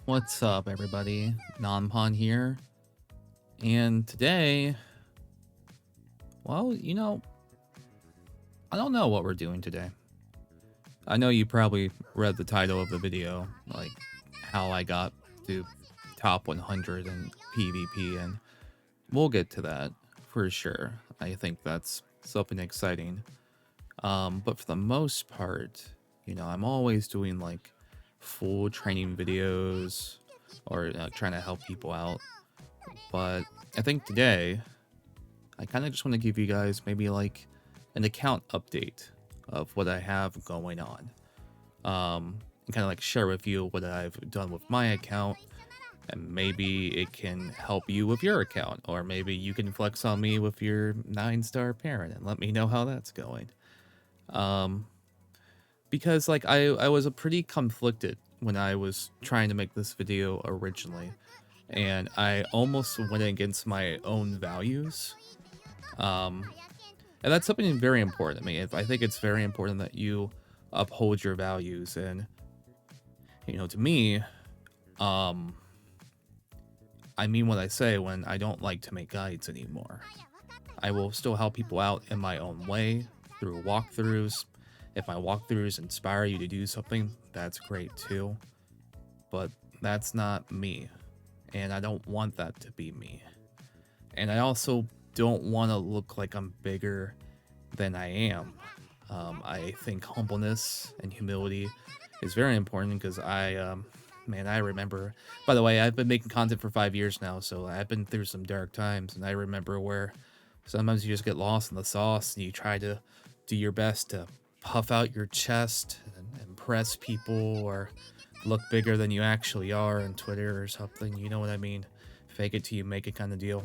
What's up, everybody? Nonpon here. And today, well, I don't know what we're doing today. I know you probably read the title of the video, like how I got to top 100 in PvP, and we'll get to that for sure. I think that's something exciting. But for the most part, I'm always doing like full training videos or trying to help people out. But I think today, I kind of just want to give you guys maybe like an account update of what I have going on. And kind of like share with you what I've done with my account, and maybe it can help you with your account, or maybe you can flex on me with your 9-star parent and let me know how that's going. Because like I was a pretty conflicted when I was trying to make this video originally, and I almost went against my own values. And that's something very important to me. I think it's very important that you uphold your values. And, to me, I mean what I say when I don't like to make guides anymore. I will still help people out in my own way through walkthroughs. If my walkthroughs inspire you to do something, that's great too. But that's not me. And I don't want that to be me. And I also don't want to look like I'm bigger than I am. I think humbleness and humility is very important because I remember, by the way, I've been making content for 5 years now, so I've been through some dark times, and I remember where sometimes you just get lost in the sauce and you try to do your best to puff out your chest and impress people or look bigger than you actually are on Twitter or something, you know what I mean? Fake it till you make it kind of deal.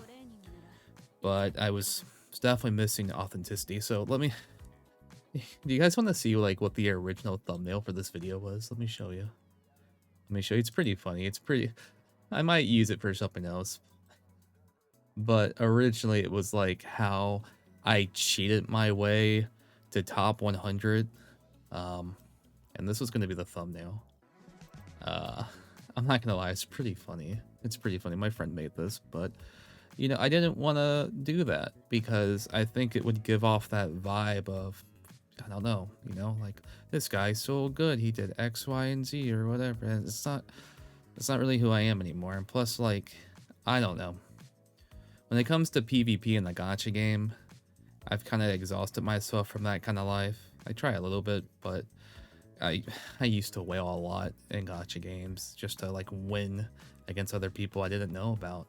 But I was definitely missing authenticity, so let me... Do you guys want to see like what the original thumbnail for this video was? Let me show you. It's pretty funny. It's pretty... I might use it for something else. But originally it was like how I cheated my way to top 100. And this was going to be the thumbnail. I'm not gonna lie, it's pretty funny. It's pretty funny. My friend made this, but I didn't want to do that because I think it would give off that vibe of, I don't know, like this guy's so good, he did X, Y, and Z or whatever. And it's not really who I am anymore. And plus, like, I don't know. When it comes to PvP in the Gacha game, I've kind of exhausted myself from that kind of life. I try a little bit, but I used to wail a lot in Gacha games just to like win against other people I didn't know about.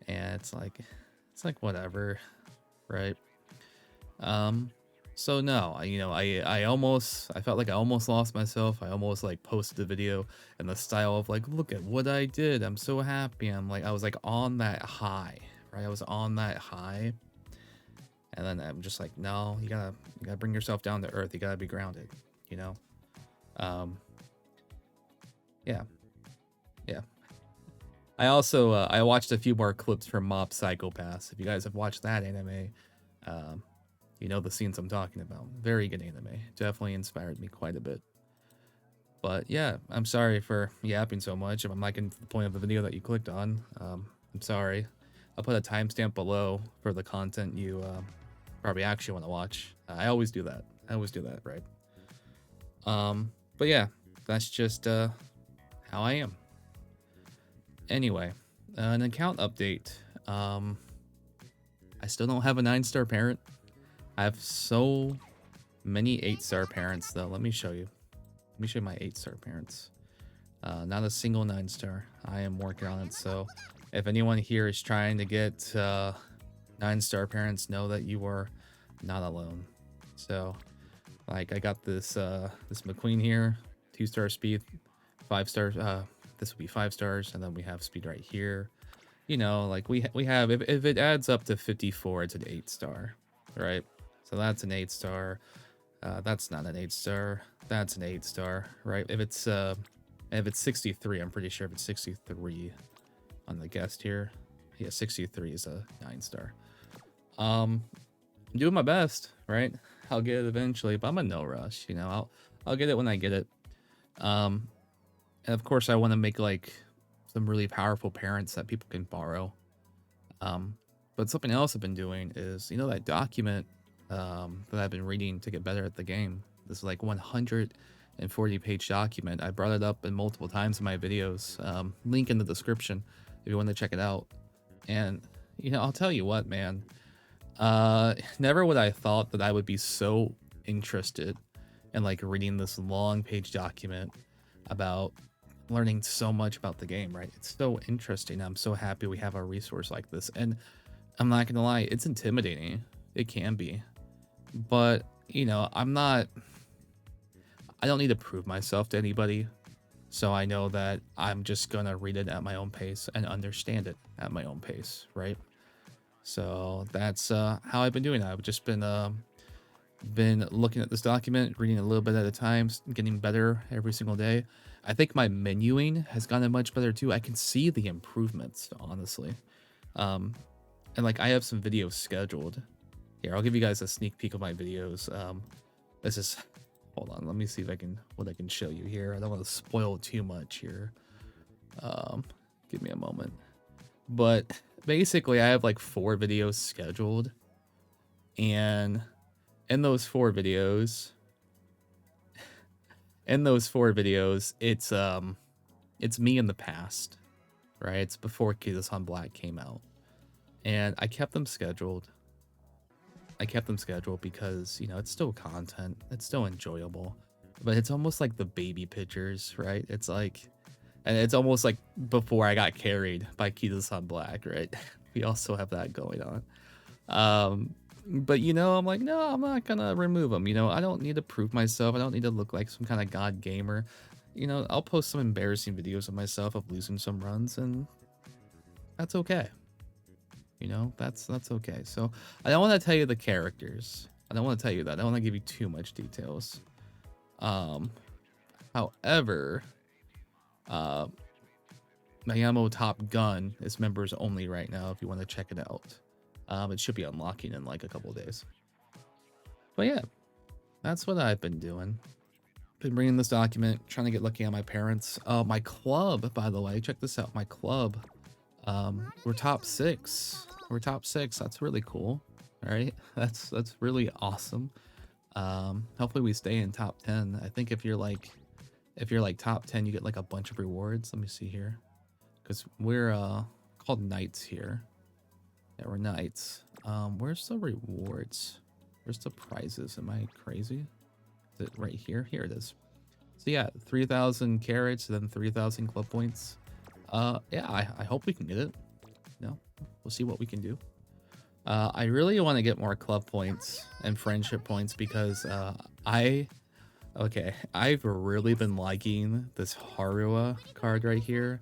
And it's like whatever, right? So no, I felt like I almost lost myself. I almost like posted the video in the style of like, look at what I did, I'm so happy. I was like on that high, right? I was on that high, and then I'm just like, no, you gotta bring yourself down to earth. You gotta be grounded, yeah. I also I watched a few more clips from Mob Psychopaths. If you guys have watched that anime, you know the scenes I'm talking about. Very good anime. Definitely inspired me quite a bit. But yeah, I'm sorry for yapping so much. If I'm not getting to the point of the video that you clicked on, I'm sorry. I'll put a timestamp below for the content you probably actually want to watch. I always do that. Right? But yeah, that's just how I am. Anyway, an account update. I still don't have a 9-star parent. I have so many 8-star parents, though. Let me show you. Let me show you my 8-star parents. Not a single 9-star. I am working on it, so if anyone here is trying to get 9-star parents, know that you are not alone. So, like, I got this this McQueen here, 2-star speed, 5 stars. This would be 5 stars, and then we have speed right here. Like we have, if it adds up to 54, it's an 8-star, right? So that's an 8-star. That's not an 8-star. That's an 8-star, right? If it's 63, I'm pretty sure if it's 63 on the guest here, yeah, 63 is a 9-star. I'm doing my best, right? I'll get it eventually, but I'm in no rush. I'll get it when I get it. And And of course, I want to make like some really powerful parents that people can borrow. But something else I've been doing is, you know, that document that I've been reading to get better at the game. This is like 140-page document. I brought it up in multiple times in my videos. Link in the description if you want to check it out. And, you know, I'll tell you what, man. Never would I thought that I would be so interested in like reading this long page document about learning so much about the game, right? It's so interesting. I'm so happy we have a resource like this. And I'm not gonna lie, it's intimidating. It can be. But, you know, I don't need to prove myself to anybody. So I know that I'm just gonna read it at my own pace and understand it at my own pace, right? So that's how I've been doing. I've just been looking at this document, reading a little bit at a time, getting better every single day. I think my menuing has gotten much better too. I can see the improvements, honestly. And like I have some videos scheduled. Here, I'll give you guys a sneak peek of my videos. This is, hold on, let me see if I can, what I can show you here. I don't want to spoil too much here. Give me a moment. But basically I have like 4 videos scheduled, and in those 4 videos, it's me in the past, right? It's before Kizasan Black came out, and I kept them scheduled. Because, you know, it's still content, it's still enjoyable, but it's almost like the baby pictures, right? It's like, and it's almost like before I got carried by Kizasan Black, right? We also have that going on. But, you know, I'm like, no, I'm not gonna remove them. You know, I don't need to prove myself. I don't need to look like some kind of god gamer. You know, I'll post some embarrassing videos of myself of losing some runs, and that's okay. You know, that's okay. So I don't want to tell you the characters. I don't want to tell you that. I don't want to give you too much details. However, Mayamo Top Gun is members only right now if you want to check it out. It should be unlocking in like a couple days. But yeah, that's what I've been doing. Been reading this document, trying to get lucky on my parents. My club, by the way, check this out. My club, we're top 6. We're top 6. That's really cool. All right, that's really awesome. Hopefully we stay in top 10. I think if you're like top 10, you get like a bunch of rewards. Let me see here, because we're called knights here. Yeah, we're knights. Where's the rewards? Where's the prizes? Am I crazy? Is it right here? Here it is. So yeah, 3,000 carrots, then 3,000 club points. Yeah, I hope we can get it. No, we'll see what we can do. I really want to get more club points and friendship points because I've really been liking this Harua card right here.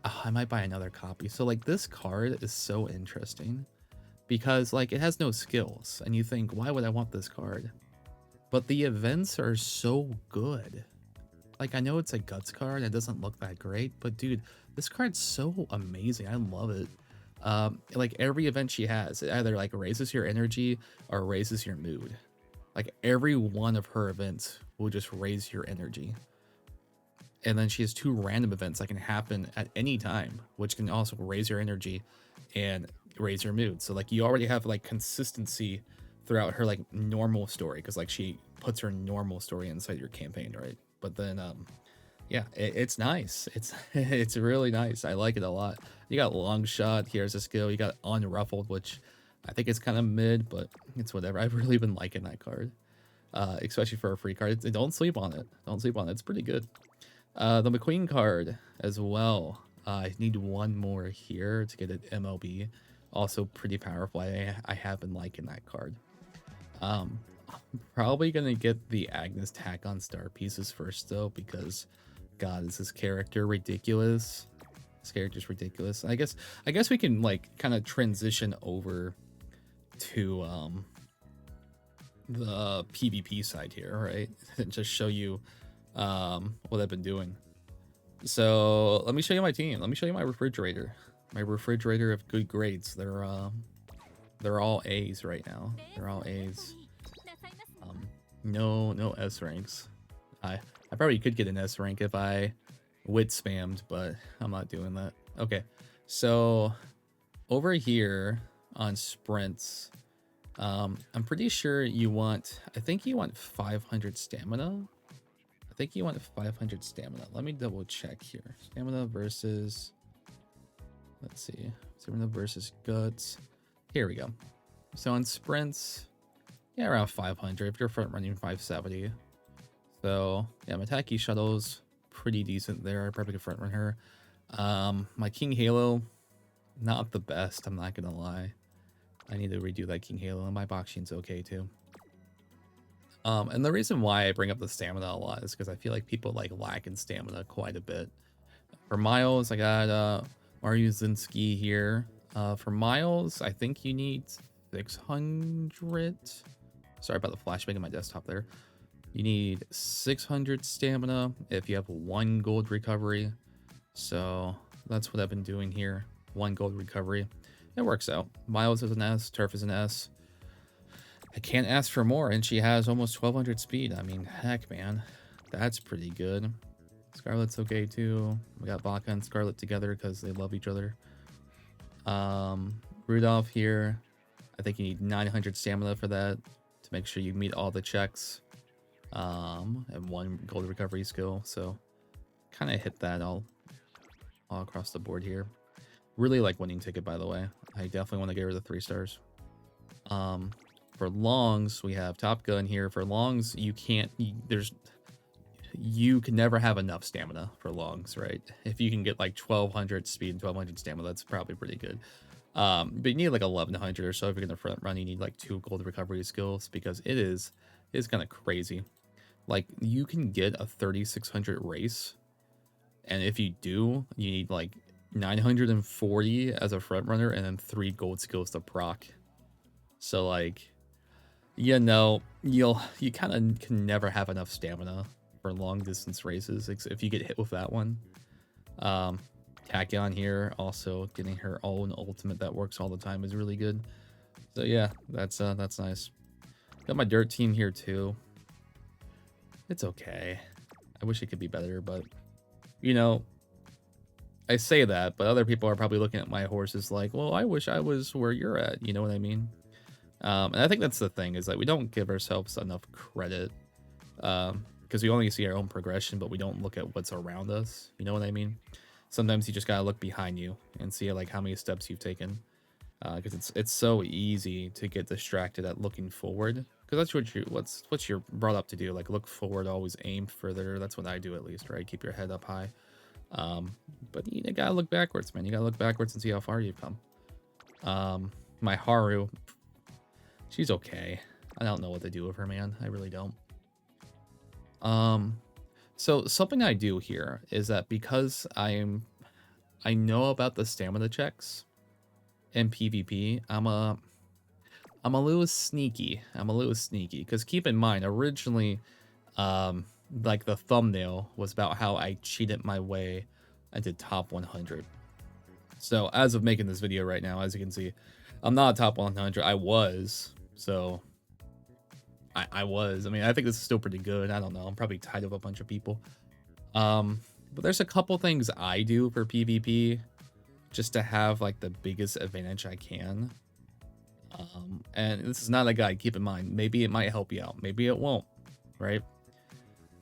I might buy another copy. So like this card is so interesting because like it has no skills, and you think, why would I want this card? But the events are so good. Like, I know it's a guts card, it doesn't look that great, but dude, this card's so amazing. I love it. Like every event she has, it either like raises your energy or raises your mood. Like every one of her events will just raise your energy. And then she has 2 random events that can happen at any time, which can also raise your energy and raise your mood. So like you already have like consistency throughout her like normal story, because like she puts her normal story inside your campaign, right? But then yeah, it's nice. It's really nice. I like it a lot. You got long shot, here's a skill. You got unruffled, which I think is kind of mid, but it's whatever. I've really been liking that card, especially for a free card. Don't sleep on it. Don't sleep on it. It's pretty good. The McQueen card as well. I need 1 more here to get an MLB. Also pretty powerful. I have been liking that card. I'm probably gonna get the Agnes tack on star pieces first though, because God, is this character ridiculous? This character's ridiculous. I guess we can like kind of transition over to the PvP side here, right? And just show you what I've been doing. So let me show you my team. Let me show you my refrigerator. My refrigerator of good grades. They're all A's right now. They're all A's. No S ranks. I probably could get an S rank if I wit spammed, but I'm not doing that. Okay, so over here on sprints, I'm pretty sure you want, I think you want 500 stamina. I think you want 500 stamina. Let me double check here. Stamina versus, let's see, stamina versus guts. Here we go. So on sprints, yeah, around 500. If you're front running, 570. So yeah, Mataki Shuttle's pretty decent there. I probably could front run her. My King Halo, not the best, I'm not gonna lie. I need to redo that King Halo, and my Boxing's okay too. And the reason why I bring up the stamina a lot is because I feel like people like lack in stamina quite a bit. For Miles, I got Mario Zinski here. For Miles, I think you need 600. Sorry about the flashbang on my desktop there. You need 600 stamina if you have 1 gold recovery. So that's what I've been doing here. 1 gold recovery. It works out. Miles is an S, Turf is an S. I can't ask for more, and she has almost 1200 speed. I mean, heck, man. That's pretty good. Scarlet's okay too. We got Baka and Scarlet together because they love each other. Rudolph here. I think you need 900 stamina for that to make sure you meet all the checks. And 1 gold recovery skill. So kind of hit that all across the board here. Really like winning ticket, by the way. I definitely want to get her the 3 stars. For longs, we have Top Gun here. For longs, you can't, you can never have enough stamina for longs, right? If you can get like 1200 speed and 1200 stamina, that's probably pretty good. But you need like 1100 or so if you're gonna front run. You need like 2 gold recovery skills because it's kind of crazy. Like you can get a 3600 race, and if you do, you need like 940 as a front runner and then 3 gold skills to proc. So like, you know, you kind of can never have enough stamina for long distance races if you get hit with that one. Tachyon here also getting her own ultimate that works all the time is really good. So yeah, that's nice. Got my dirt team here too. It's okay. I wish it could be better, but you know, I say that, but other people are probably looking at my horses like, well, I wish I was where you're at. You know what I mean? And I think that's the thing, is that we don't give ourselves enough credit because we only see our own progression, but we don't look at what's around us. You know what I mean? Sometimes you just gotta look behind you and see like how many steps you've taken, because it's so easy to get distracted at looking forward, because that's what you're brought up to do. Like look forward, always aim further. That's what I do, at least, right? Keep your head up high. But you gotta look backwards, man. You gotta look backwards and see how far you've come. My Haru, she's okay. I don't know what to do with her, man. I really don't. So something I do here is that because I know about the stamina checks in PvP, I'm a little sneaky. I'm a little sneaky because keep in mind, originally, like the thumbnail was about how I cheated my way into top 100. So as of making this video right now, as you can see, I'm not top 100. I was. So I was. I mean, I think this is still pretty good. I don't know. I'm probably tied of a bunch of people. But there's a couple things I do for PvP just to have like the biggest advantage I can. And this is not a guide. Keep in mind, maybe it might help you out. Maybe it won't, right?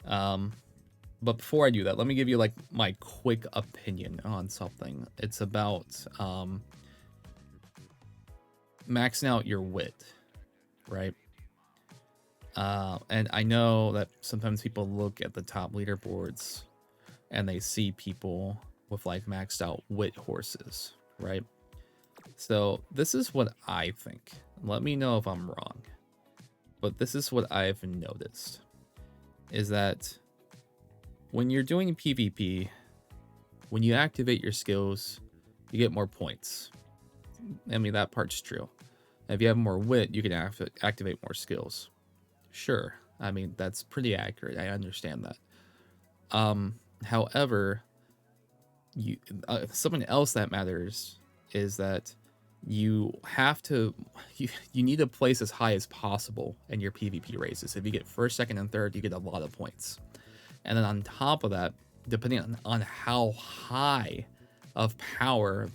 But before I do that, let me give you like my quick opinion on something. It's about maxing out your wit, right? And I know that sometimes people look at the top leaderboards and they see people with like maxed out wit horses, right? So this is what I think. Let me know if I'm wrong. But this is what I've noticed, is that when you're doing PvP, when you activate your skills, you get more points. I mean, that part's true. If you have more wit, you can activate more skills. Sure. I mean, that's pretty accurate. I understand that. However, something else that matters is that you have to, you need to place as high as possible in your PvP races. If you get first, second, and third, you get a lot of points. And then on top of that, depending on how high of power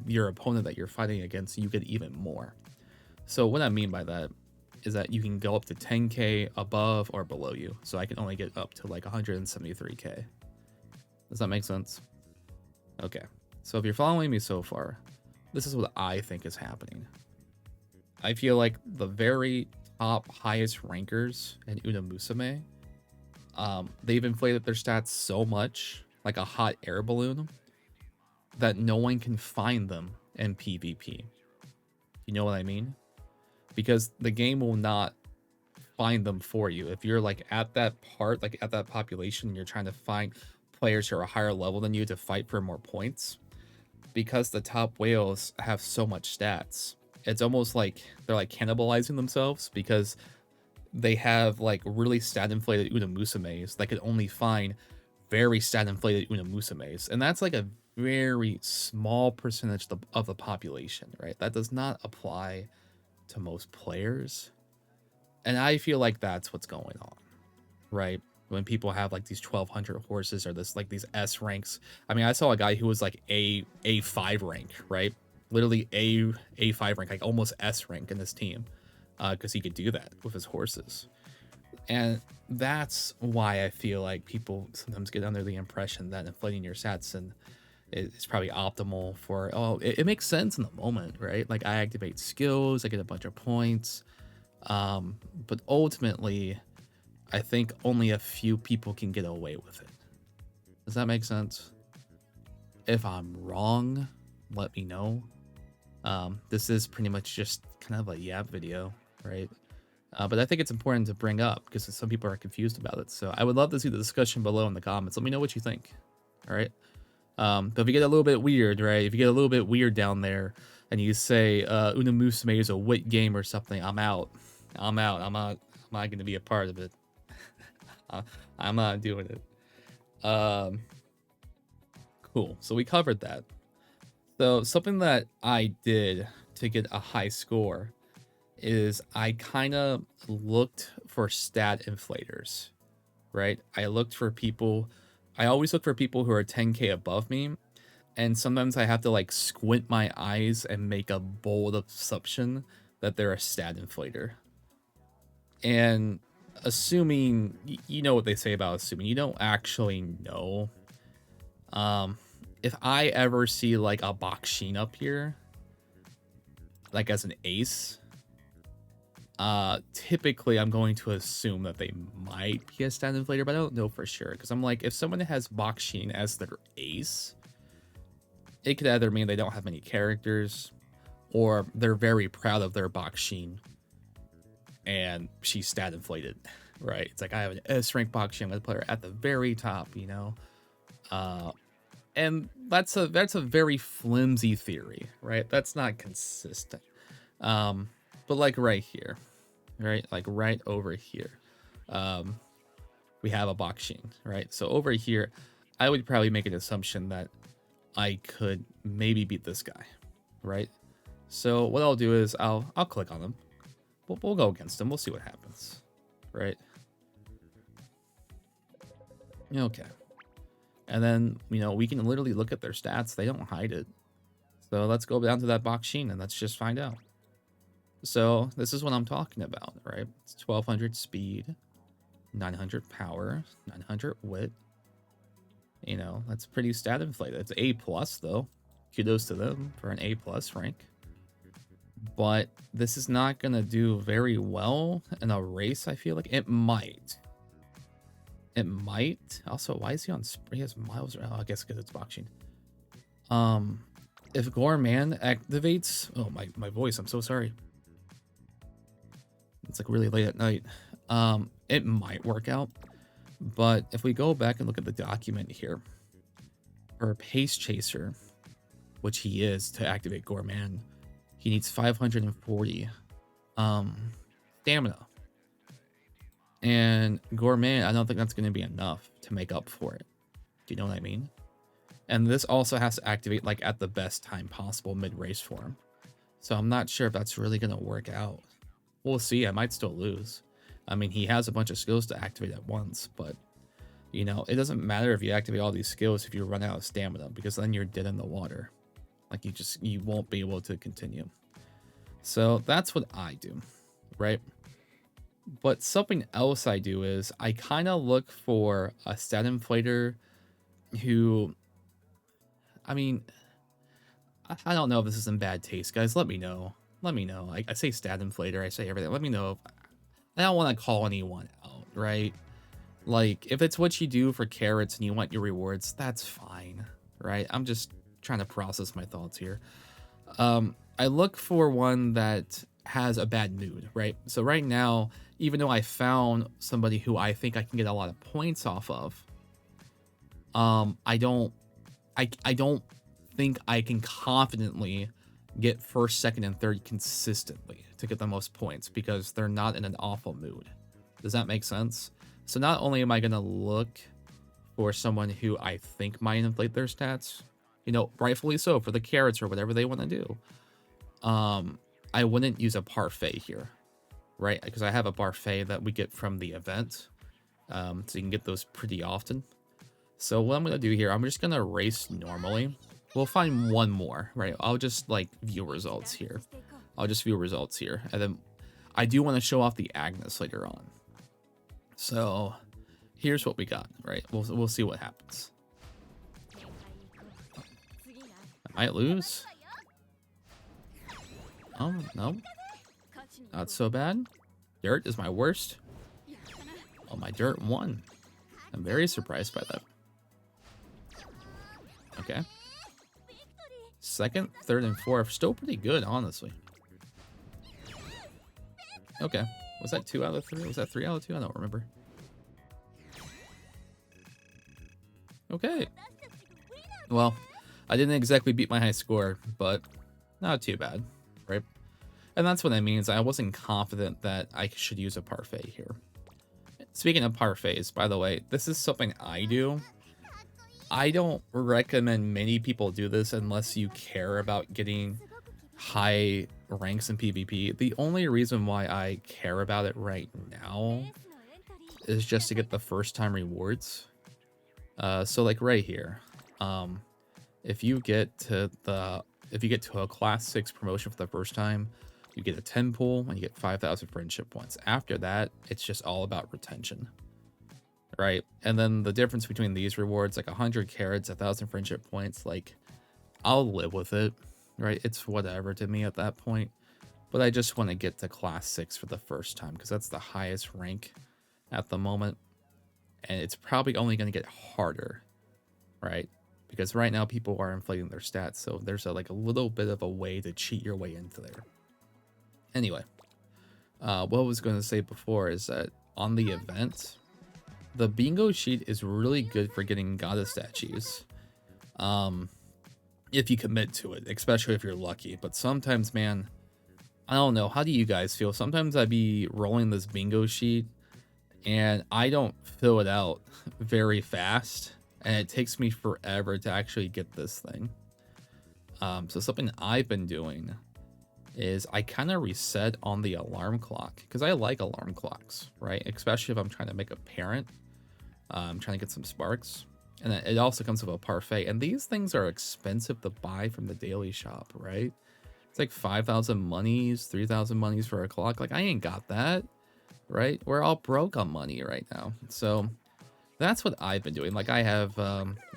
your opponent that you're fighting against, you get even more. So what I mean by that is that you can go up to 10k above or below you. So I can only get up to like 173k. Does that make sense? Okay. So if you're following me so far, this is what I think is happening. I feel like the very top highest rankers in Umamusume, they've inflated their stats so much, like a hot air balloon, that no one can find them in PvP. You know what I mean? Because the game will not find them for you. If you're like at that part, like at that population, and you're trying to find players who are a higher level than you to fight for more points, because the top whales have so much stats, it's almost like they're like cannibalizing themselves, because they have like really stat inflated Unamusumes that could only find very stat inflated Unamusumes, and that's like a very small percentage of the population, right? That does not apply to most players, and I feel like that's what's going on, right? When people have like these 1200 horses or this like these S ranks. I mean, I saw a guy who was like A5 rank, right? Literally A5 rank, like almost S rank in this team, because he could do that with his horses. And that's why I feel like people sometimes get under the impression that inflating your stats and is probably optimal for, oh, it makes sense in the moment, right? Like I activate skills, I get a bunch of points, but ultimately I think only a few people can get away with it. Does that make sense? If I'm wrong, let me know. This is pretty much just kind of a yap video, right? But I think it's important to bring up because some people are confused about it. So I would love to see the discussion below in the comments. Let me know what you think. All right. But if you get a little bit weird, right? If you get a little bit weird down there and you say Unamusume is a wit game or something, I'm out. I'm out. I'm not going to be a part of it. I'm not doing it. Cool. So we covered that. So something that I did to get a high score is I kind of looked for stat inflators, right? I always look for people who are 10k above me, and sometimes I have to like squint my eyes and make a bold assumption that they're a stat inflator. And assuming, you know what they say about assuming, you don't actually know. If I ever see like a Bakshin up here, like as an ace, typically I'm going to assume that they might be a stat inflator, but I don't know for sure, because I'm like, if someone has Bakshin as their ace, it could either mean they don't have many characters, or they're very proud of their Bakshin and she's stat inflated, right? It's like, I have an S rank Bakshin, I'm gonna put her at the very top, you know. And that's a very flimsy theory, right? That's not consistent. But like right here, right? Like right over here, we have a Bakshin, right? So over here, I would probably make an assumption that I could maybe beat this guy, right? So what I'll do is I'll click on him. We'll go against him. We'll see what happens, right? Okay. And then, you know, we can literally look at their stats. They don't hide it. So let's go down to that Bakshin and let's just find out. So this is what I'm talking about, right? It's 1200 speed, 900 power, 900 wit. You know, that's pretty stat inflated. It's A plus though. Kudos to them for an A plus rank. But this is not gonna do very well in a race. I feel like it might. It might. Also, why is he on? He has miles. Oh, I guess because it's Bakshin. If Gorman activates, oh my voice. I'm so sorry. It's like really late at night. It might work out, but if we go back and look at the document here, for a pace chaser, which he is to activate Gorman, he needs 540 stamina. And Gourmet, I don't think that's going to be enough to make up for it. Do you know what I mean? And this also has to activate like at the best time possible mid-race for him. So I'm not sure if that's really going to work out. We'll see. I might still lose. I mean, he has a bunch of skills to activate at once, but You know, it doesn't matter if you activate all these skills if you run out of stamina, because then you're dead in the water. Like you won't be able to continue. So that's what I do, right? But something else I do is I kind of look for a stat inflator who, I mean, I don't know if this is in bad taste, guys. Let me know. Let me know. I say stat inflator, I say everything. Let me know. I don't want to call anyone out, right? Like, if it's what you do for carrots and you want your rewards, that's fine, right? I'm just trying to process my thoughts here. I look for one that has a bad mood, right? So right now, even though I found somebody who I think I can get a lot of points off of, I don't think I can confidently get first, second, and third consistently to get the most points because they're not in an awful mood. Does that make sense? So not only am I going to look for someone who I think might inflate their stats, you know, rightfully so, for the carrots or whatever they want to do, I wouldn't use a parfait here, right? Because I have a parfait that we get from the event, so you can get those pretty often. So what I'm going to do here, I'm just going to race normally. We'll find one more, right? I'll just like view results here. I'll just view results here. And then I do want to show off the Agnes later on. So here's what we got, right? We'll see what happens. I might lose. Oh, no. Not so bad. Dirt is my worst. Oh, my dirt won. I'm very surprised by that. Okay. Second, third, and fourth. Still pretty good, honestly. Okay. Was that 2 out of 3? Was that 3 out of 2? I don't remember. Okay. Well, I didn't exactly beat my high score, but not too bad, right? And that's what I mean, is I wasn't confident that I should use a parfait here. Speaking of parfaits, by the way, this is something I do. I don't recommend many people do this unless you care about getting high ranks in PvP. The only reason why I care about it right now is just to get the first time rewards. So like right here, if you get to a class 6 promotion for the first time, you get a 10 pull and you get 5,000 friendship points. After that, it's just all about retention, right? And then the difference between these rewards, like 100 carrots, 1,000 friendship points, like I'll live with it, right? It's whatever to me at that point. But I just want to get to class 6 for the first time because that's the highest rank at the moment. And it's probably only going to get harder, right? Because right now people are inflating their stats. So there's like a little bit of a way to cheat your way into there. Anyway, what I was going to say before is that on the event, the bingo sheet is really good for getting Gacha statues. If you commit to it, especially if you're lucky. But sometimes, man, I don't know. How do you guys feel? Sometimes I'd be rolling this bingo sheet and I don't fill it out very fast. And it takes me forever to actually get this thing. So something I've been doing is I kind of reset on the alarm clock because I like alarm clocks, right? Especially if I'm trying to make a parent. I'm trying to get some sparks. And it also comes with a parfait. And these things are expensive to buy from the daily shop, right? It's like 5,000 monies, 3,000 monies for a clock. Like, I ain't got that, right? We're all broke on money right now. So that's what I've been doing. Like, I have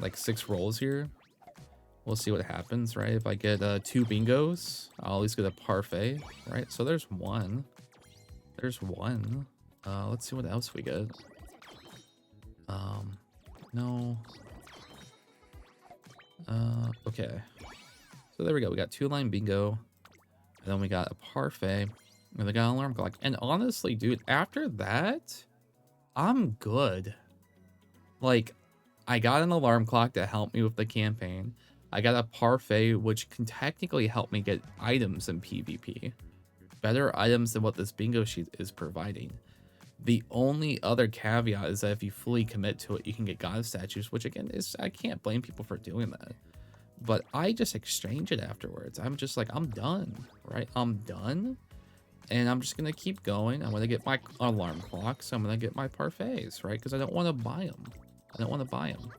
like 6 rolls here. We'll see what happens, right? If I get 2 bingos, I'll at least get a parfait, right? So there's one. There's one. Let's see what else we get. No. Okay. So there we go. We got 2-line bingo. And then we got a parfait. And we got an alarm clock. And honestly, dude, after that, I'm good. Like, I got an alarm clock to help me with the campaign. I got a parfait, which can technically help me get items in PvP. Better items than what this bingo sheet is providing. The only other caveat is that if you fully commit to it, you can get God statues, which again is, I can't blame people for doing that. But I just exchange it afterwards. I'm just like, I'm done, right? I'm done. And I'm just going to keep going. I'm going to get my alarm clocks. I'm going to get my parfaits, right? Because I don't want to buy them. I don't want to buy them.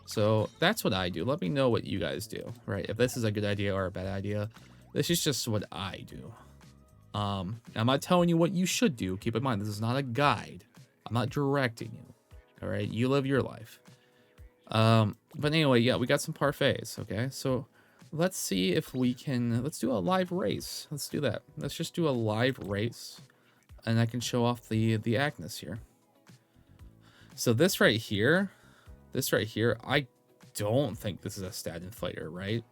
So that's what I do. Let me know what you guys do, right? If this is a good idea or a bad idea. This is just what I do. I'm not telling you what you should do. Keep in mind, this is not a guide. I'm not directing you. All right, you live your life. But anyway, yeah, we got some parfaits. Okay, so let's see if we can. Let's do a live race. Let's do that. Let's just do a live race, and I can show off the Agnes here. So this right here, I don't think this is a stat inflator, right?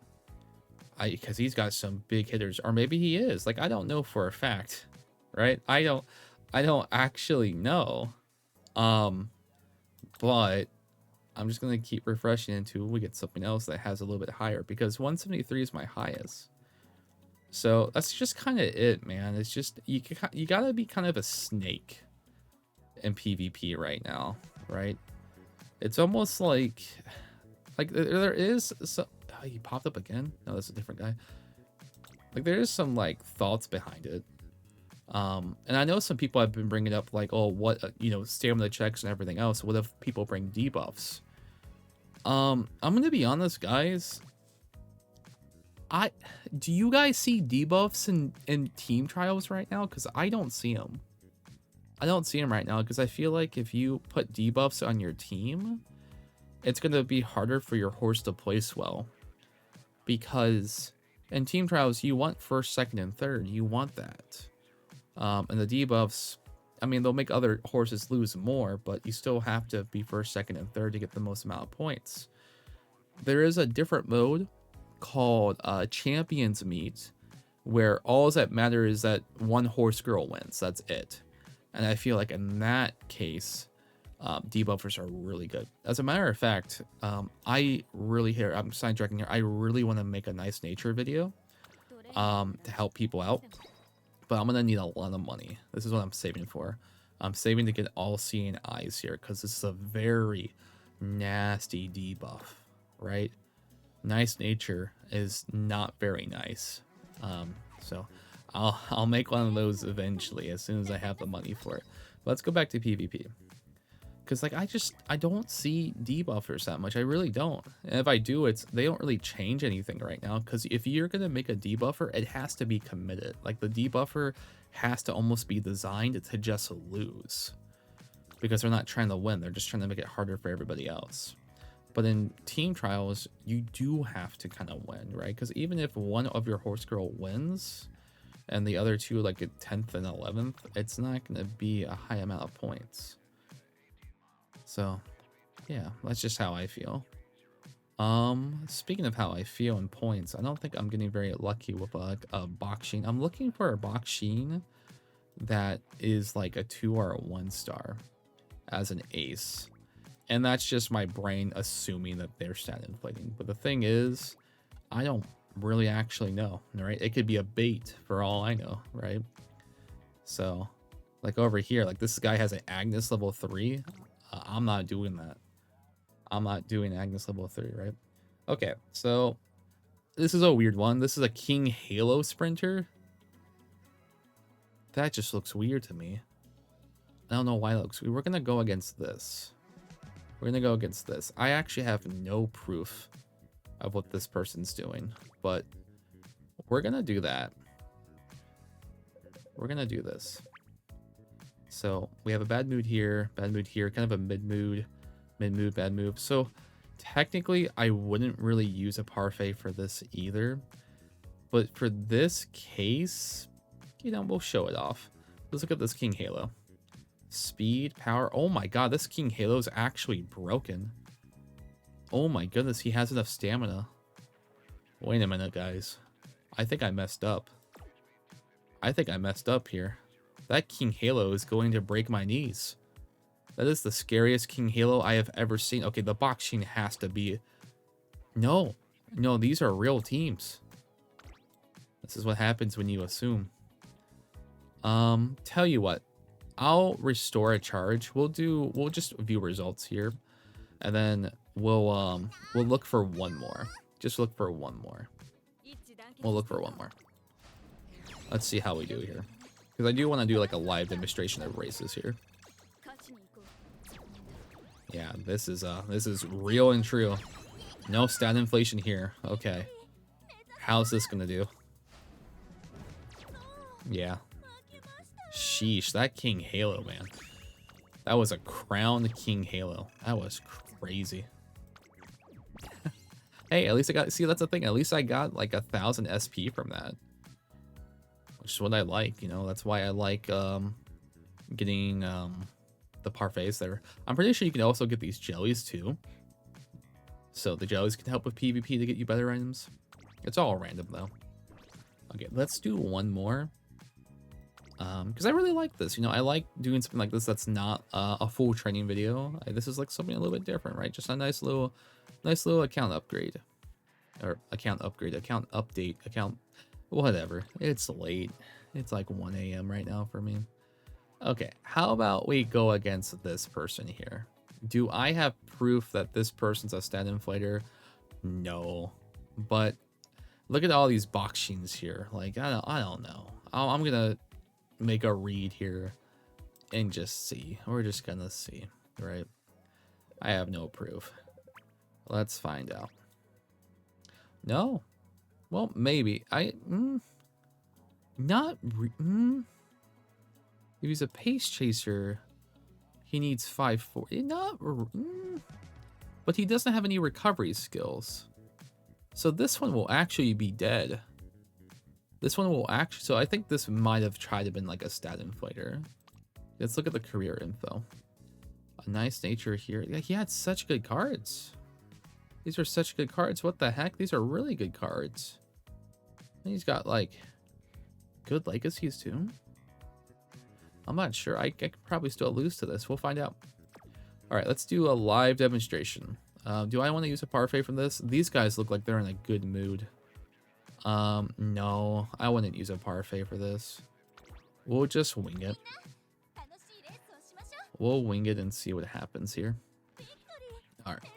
Because he's got some big hitters, or maybe he is. Like, I don't know for a fact, right? I don't actually know. But I'm just gonna keep refreshing until we get something else that has a little bit higher, because 173 is my highest. So that's just kind of it, man. It's just you gotta be kind of a snake in PvP right now, right? It's almost like there is some. Oh, he popped up again. No, that's a different guy. Like, there is some like thoughts behind it. And I know some people have been bringing up like, oh, what, stamina checks and everything else. What if people bring debuffs? I'm gonna be honest, guys. Do you guys see debuffs in team trials right now? Because I don't see them. I don't see them right now, because I feel like if you put debuffs on your team, it's gonna be harder for your horse to place well. Because in team trials, you want first, second, and third. You want that. And the debuffs, I mean, they'll make other horses lose more, but you still have to be first, second, and third to get the most amount of points. There is a different mode called Champions Meet, where all that matters is that one horse girl wins. That's it. And I feel like in that case, debuffers are really good. As a matter of fact, I'm sidetracking here. I really want to make a nice nature video to help people out, but I'm gonna need a lot of money. This is what I'm saving for. I'm saving to get all seeing eyes here, because this is a very nasty debuff, right? Nice nature is not very nice. So I'll make one of those eventually as soon as I have the money for it. But let's go back to PvP. Because like I don't see debuffers that much. I really don't. And if I do, they don't really change anything right now. Because if you're gonna make a debuffer, it has to be committed. Like, the debuffer has to almost be designed to just lose, because they're not trying to win. They're just trying to make it harder for everybody else. But in team trials, you do have to kind of win, right? Because even if one of your horse girl wins, and the other two like get 10th and 11th, it's not gonna be a high amount of points. So, yeah, that's just how I feel. Speaking of how I feel in points, I don't think I'm getting very lucky with a Baksheen. I'm looking for a Baksheen that is like a 2 or a 1 star as an ace. And that's just my brain assuming that they're stat inflating. But the thing is, I don't really actually know, right? It could be a bait for all I know, right? So, like over here, like this guy has an Agnes level 3. I'm not doing that. I'm not doing Agnes level 3, right? Okay, so this is a weird one. This is a King Halo Sprinter. That just looks weird to me. I don't know why it looks weird. We're gonna go against this. We're gonna go against this. I actually have no proof of what this person's doing, but we're gonna do that. We're gonna do this. So we have a bad mood here, kind of a mid mood, bad move. So technically, I wouldn't really use a parfait for this either. But for this case, we'll show it off. Let's look at this King Halo. Speed, power. Oh my god, this King Halo is actually broken. Oh my goodness, he has enough stamina. Wait a minute, guys. I think I messed up. I think I messed up here. That King Halo is going to break my knees. That is the scariest King Halo I have ever seen. Okay, the Baksheen has to be... No, these are real teams. This is what happens when you assume. Tell you what. I'll restore a charge. We'll just view results here. And then we'll look for one more. Just look for one more. We'll look for one more. Let's see how we do here. Because I do want to do like a live demonstration of races here. Yeah, this is real and true. No stat inflation here. Okay. How's this gonna do? Yeah. Sheesh, that King Halo, man. That was a crowned King Halo. That was crazy. Hey, at least I got, see, that's the thing. At least I got like 1,000 SP from that. Which is what I like, you know. That's why I like getting the parfaits there. I'm pretty sure you can also get these jellies too. So the jellies can help with PvP to get you better items. It's all random though. Okay, let's do one more. Because I really like this, you know, I like doing something like this that's not a full training video. This is like something a little bit different, right? Just a nice little account upgrade. Or account update, whatever. It's late. It's like 1 a.m. right now for me. Okay, how about we go against this person here? Do I have proof that this person's a stat inflator? No. But look at all these boxings here. Like, I don't know. I'm gonna make a read here and just see. We're just gonna see, right? I have no proof. Let's find out. No. Well, maybe. If he's a pace chaser, he needs 540. But he doesn't have any recovery skills. So this one will actually be dead. This one will actually... So I think this might have tried to been like a stat inflator. Let's look at the career info. A nice nature here. Yeah, he had such good cards. These are such good cards. What the heck? These are really good cards. And he's got like good legacies too. I'm not sure. I could probably still lose to this. We'll find out. All right, let's do a live demonstration. Do I want to use a parfait from this? These guys look like they're in a good mood. No, I wouldn't use a parfait for this. We'll just wing it. We'll wing it and see what happens here. All right,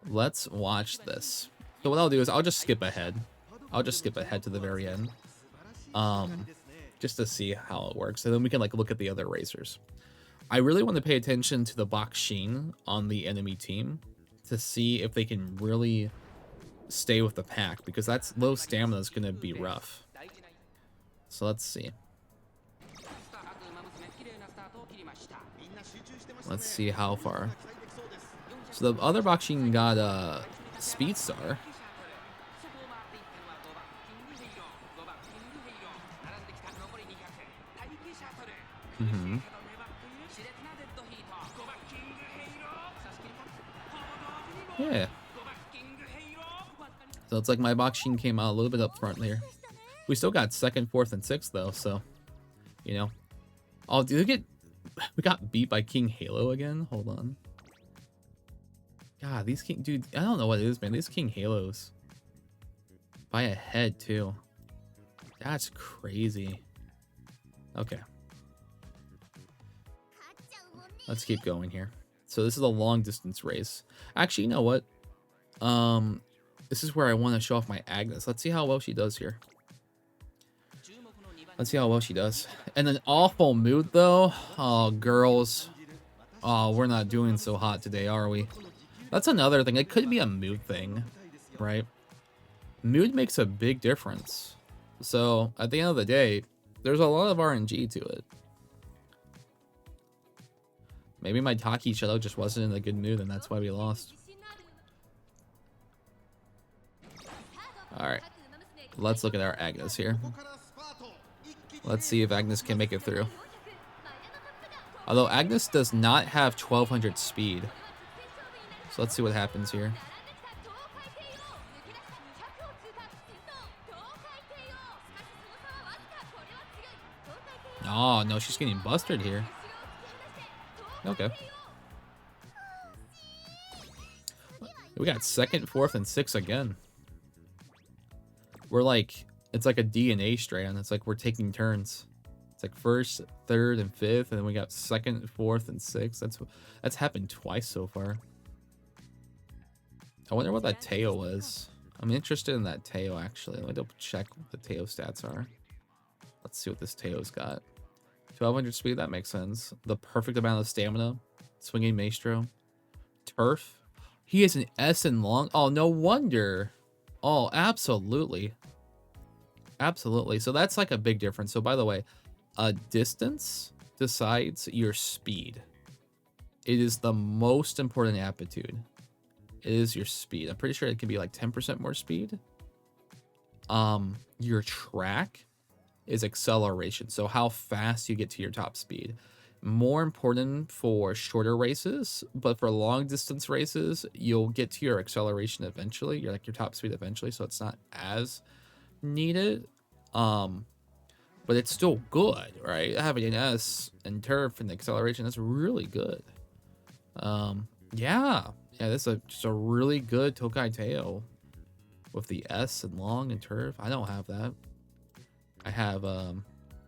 let's watch this. So what I'll do is I'll just skip ahead. I'll just skip ahead to the very end. Just to see how it works, and then we can like look at the other racers. I really want to pay attention to the Bakshin on the enemy team to see if they can really stay with the pack, because that's low stamina is going to be rough. So let's see. Let's see how far. So the other Bakshin got Speed Star. Yeah. So it's like my Bakshin came out a little bit up front here. We still got 2nd, 4th, and 6th though, so you know. Oh, did we got beat by King Halo again? Hold on. God, these King, dude, I don't know what it is, man. These King Halos by a head too. That's crazy. Okay. Let's keep going here. So this is a long distance race. Actually, you know what? This is where I want to show off my Agnes. Let's see how well she does here. Let's see how well she does. And an awful mood though. Oh, girls. Oh, we're not doing so hot today, are we? That's another thing. It could be a mood thing, right? Mood makes a big difference. So at the end of the day, there's a lot of RNG to it. Maybe my Taki Shadow just wasn't in a good mood and that's why we lost. Alright. Let's look at our Agnes here. Let's see if Agnes can make it through. Although Agnes does not have 1200 speed. So let's see what happens here. Oh, no, she's getting busted here. Okay. We got 2nd, 4th, and 6th again. We're like, it's like a DNA strand. It's like we're taking turns. It's like 1st, 3rd, and 5th, and then we got 2nd, 4th, and 6th. That's happened twice so far. I wonder what that Teo was. I'm interested in that Teo actually. Let me double check what the Teo stats are. Let's see what this Teo's got. 1200 speed, that makes sense. The perfect amount of stamina. Swinging Maestro. Turf. He is an S and long. Oh, no wonder. Oh, absolutely. Absolutely. So that's like a big difference. So by the way, distance decides your speed. It is the most important aptitude. It is your speed. I'm pretty sure it can be like 10% more speed. Your track is acceleration. So how fast you get to your top speed. More important for shorter races, but for long distance races, you'll get to your acceleration eventually. You're like your top speed eventually, so it's not as needed. But it's still good, right? Having an S and turf and acceleration, that's really good. Yeah, this is just a really good Tokai Teo with the S and long and turf. I don't have that. I have an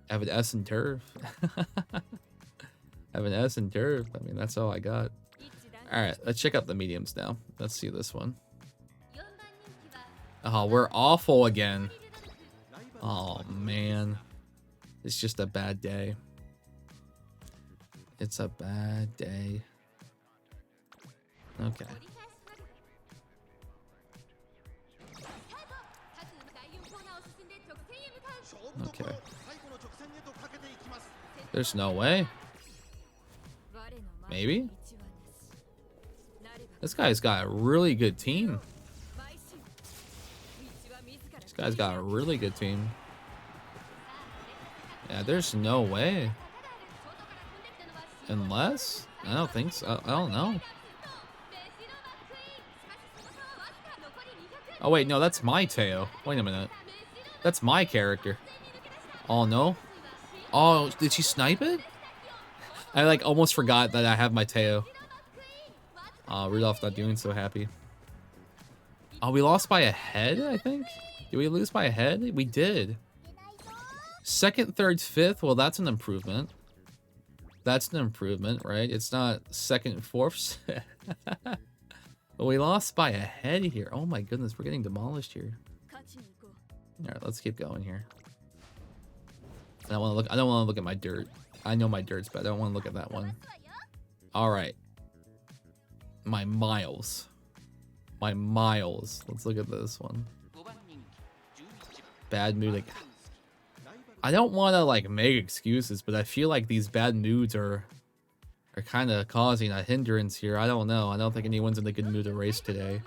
S and turf. I have an S and turf. I mean, that's all I got. All right, let's check out the mediums now. Let's see this one. Oh, we're awful again. Oh, man. It's just a bad day. It's a bad day. Okay. Okay. There's no way. Maybe? This guy's got a really good team. This guy's got a really good team. Yeah, there's no way. Unless? I don't think so. I don't know. Oh, wait, no, that's my Teo. Wait a minute. That's my character. Oh, no. Oh, did she snipe it? I, like, almost forgot that I have my Teo. Rudolph's not doing so happy. Oh, we lost by a head, I think? Did we lose by a head? We did. Second, third, fifth. Well, that's an improvement. That's an improvement, right? It's not second, fourth. But we lost by a head here. Oh my goodness, we're getting demolished here. All right, let's keep going here. I don't want to look at my dirt. I know my dirt's bad. I don't want to look at that one. All right. My miles. My miles. Let's look at this one. Bad mood. Like, I don't want to like make excuses, but I feel like these bad moods are kind of causing a hindrance here. I don't know. I don't think anyone's in a good mood to race today.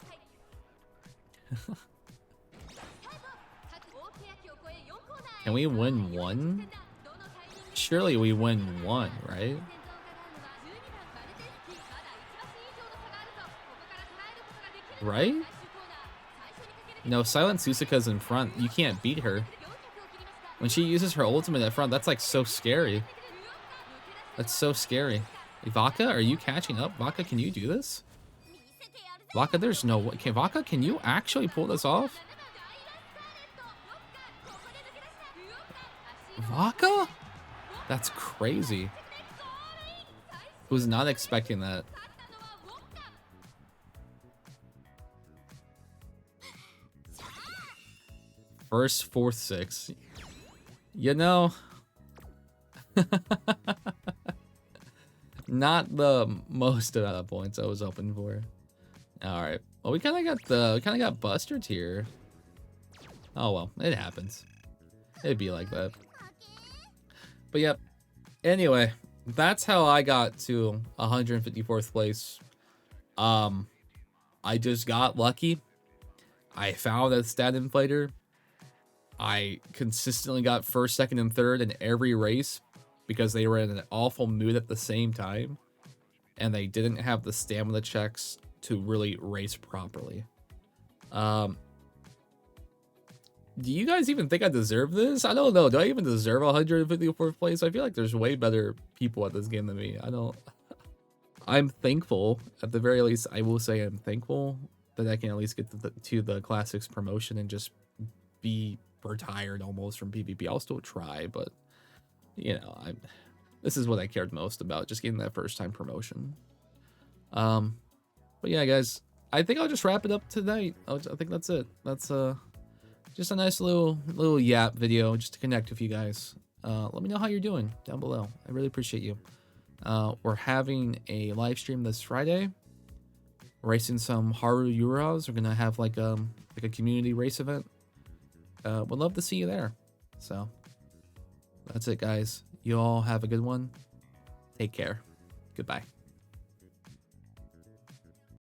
Can we win one? Surely we win one, right? Right? No, Silent Susika's in front. You can't beat her. When she uses her ultimate at front, that's like so scary. That's so scary. Vaka, are you catching up? Vaka, can you do this? Vaka, there's no way. Okay, Vaka, can you actually pull this off? Vaka? That's crazy. Was not expecting that. First, fourth, sixth. You know, not the most amount of points I was hoping for. All right. Well, we kind of got Buster here. Oh well, it happens. It'd be like that. But yep. Anyway, that's how I got to 154th place. I just got lucky. I found a stat inflator. I consistently got first, second, and third in every race because they were in an awful mood at the same time. And they didn't have the stamina checks to really race properly. Do you guys even think I deserve this? I don't know. Do I even deserve 154th place? I feel like there's way better people at this game than me. I don't... I'm thankful. At the very least, I will say I'm thankful that I can at least get to the Classics promotion and just be retired almost from PvP. I'll still try, but you know, this is what I cared most about, just getting that first time promotion. But yeah, guys, I think I'll just wrap it up tonight. I think that's it. That's just a nice little yap video just to connect with you guys. Let me know how you're doing down below. I really appreciate you. We're having a live stream this Friday. racing some Haru Euros. We're gonna have like a community race event. Would love to see you there. So that's it, guys. You all have a good one. Take care. Goodbye.